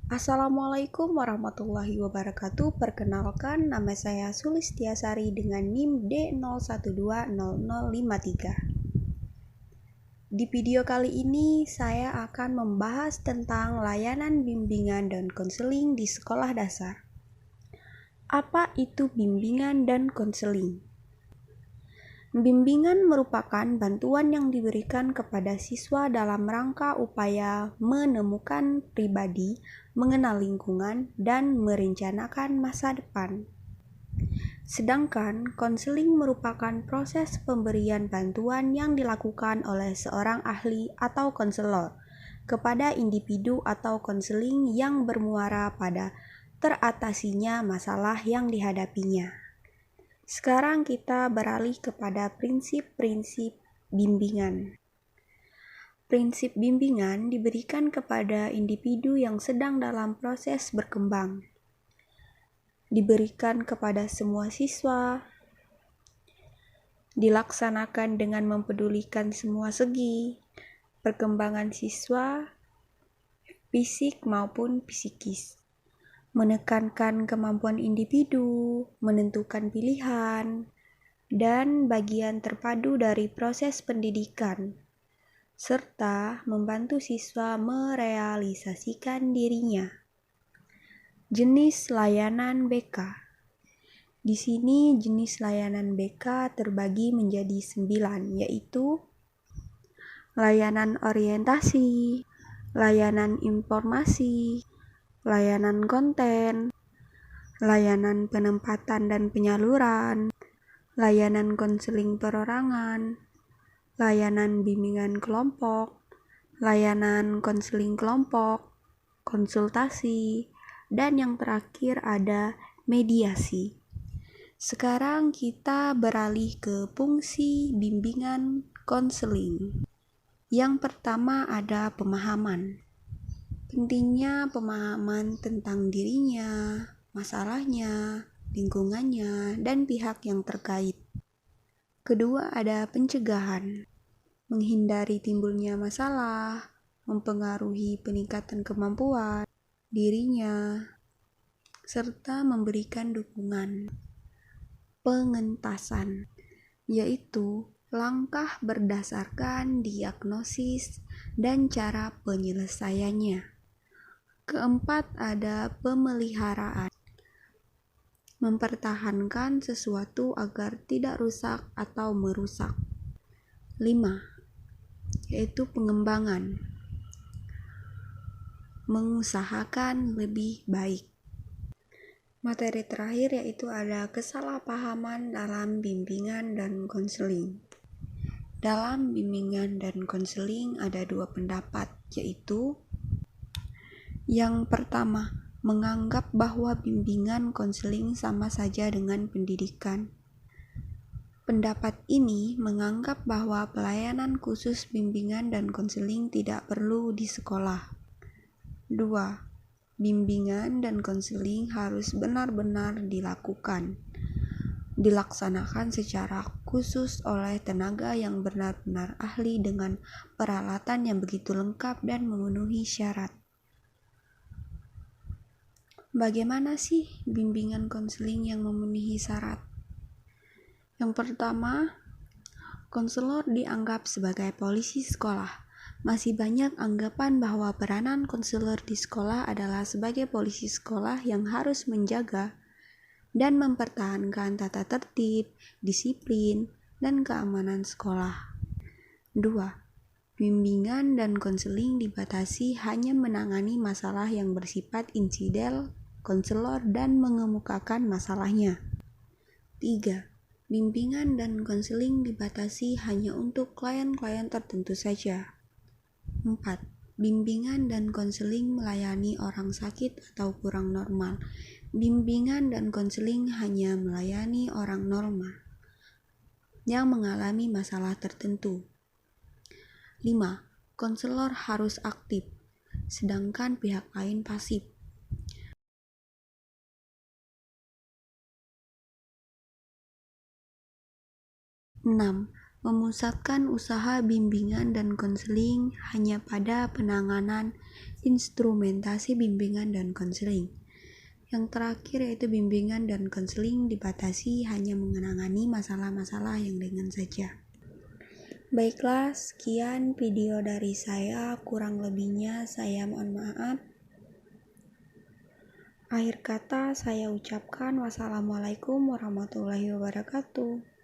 Assalamualaikum warahmatullahi wabarakatuh. Perkenalkan, nama saya Sulistiasari dengan NIM D01200053. Di video kali ini saya akan membahas tentang layanan bimbingan dan konseling di sekolah dasar. Apa itu bimbingan dan konseling? Bimbingan merupakan bantuan yang diberikan kepada siswa dalam rangka upaya menemukan pribadi, mengenal lingkungan, dan merencanakan masa depan. Sedangkan konseling merupakan proses pemberian bantuan yang dilakukan oleh seorang ahli atau konselor kepada individu atau konseling yang bermuara pada teratasinya masalah yang dihadapinya. Sekarang kita beralih kepada prinsip-prinsip bimbingan. Prinsip bimbingan diberikan kepada individu yang sedang dalam proses berkembang. Diberikan kepada semua siswa, dilaksanakan dengan mempedulikan semua segi perkembangan siswa, fisik maupun psikis. Menekankan kemampuan individu, menentukan pilihan, dan bagian terpadu dari proses pendidikan, serta membantu siswa merealisasikan dirinya. Jenis layanan BK. Di sini jenis layanan BK terbagi menjadi 9, yaitu layanan orientasi, layanan informasi, layanan konten, layanan penempatan dan penyaluran, layanan konseling perorangan, layanan bimbingan kelompok, layanan konseling kelompok, konsultasi, dan yang terakhir ada mediasi. Sekarang kita beralih ke fungsi bimbingan konseling. Yang pertama ada pemahaman. Pentingnya pemahaman tentang dirinya, masalahnya, lingkungannya, dan pihak yang terkait. Kedua ada pencegahan. Menghindari timbulnya masalah, mempengaruhi peningkatan kemampuan dirinya, serta memberikan dukungan. Pengentasan, yaitu langkah berdasarkan diagnosis dan cara penyelesaiannya. Keempat ada pemeliharaan. Mempertahankan sesuatu agar tidak rusak atau merusak. 5. Yaitu pengembangan. Mengusahakan lebih baik. Materi terakhir yaitu ada kesalahpahaman dalam bimbingan dan konseling. Dalam bimbingan dan konseling ada 2 pendapat, yaitu yang pertama, menganggap bahwa bimbingan konseling sama saja dengan pendidikan. Pendapat ini menganggap bahwa pelayanan khusus bimbingan dan konseling tidak perlu di sekolah. 2. Bimbingan dan konseling harus benar-benar dilaksanakan secara khusus oleh tenaga yang benar-benar ahli dengan peralatan yang begitu lengkap dan memenuhi syarat. Bagaimana sih bimbingan konseling yang memenuhi syarat? Yang pertama, konselor dianggap sebagai polisi sekolah. Masih banyak anggapan bahwa peranan konselor di sekolah adalah sebagai polisi sekolah yang harus menjaga dan mempertahankan tata tertib, disiplin, dan keamanan sekolah. 2. Bimbingan dan konseling dibatasi hanya menangani masalah yang bersifat insiden konselor dan mengemukakan masalahnya. 3. Bimbingan dan konseling dibatasi hanya untuk klien-klien tertentu saja. 4. Bimbingan dan konseling melayani orang sakit atau kurang normal. Bimbingan dan konseling hanya melayani orang normal yang mengalami masalah tertentu. 5. Konselor harus aktif, sedangkan pihak lain pasif. 6. Memusatkan usaha bimbingan dan konseling hanya pada penanganan instrumentasi bimbingan dan konseling. Yang terakhir yaitu bimbingan dan konseling dibatasi hanya mengenangani masalah-masalah yang ringan saja. Baiklah, sekian video dari saya, kurang lebihnya saya mohon maaf. Akhir kata saya ucapkan wassalamualaikum warahmatullahi wabarakatuh.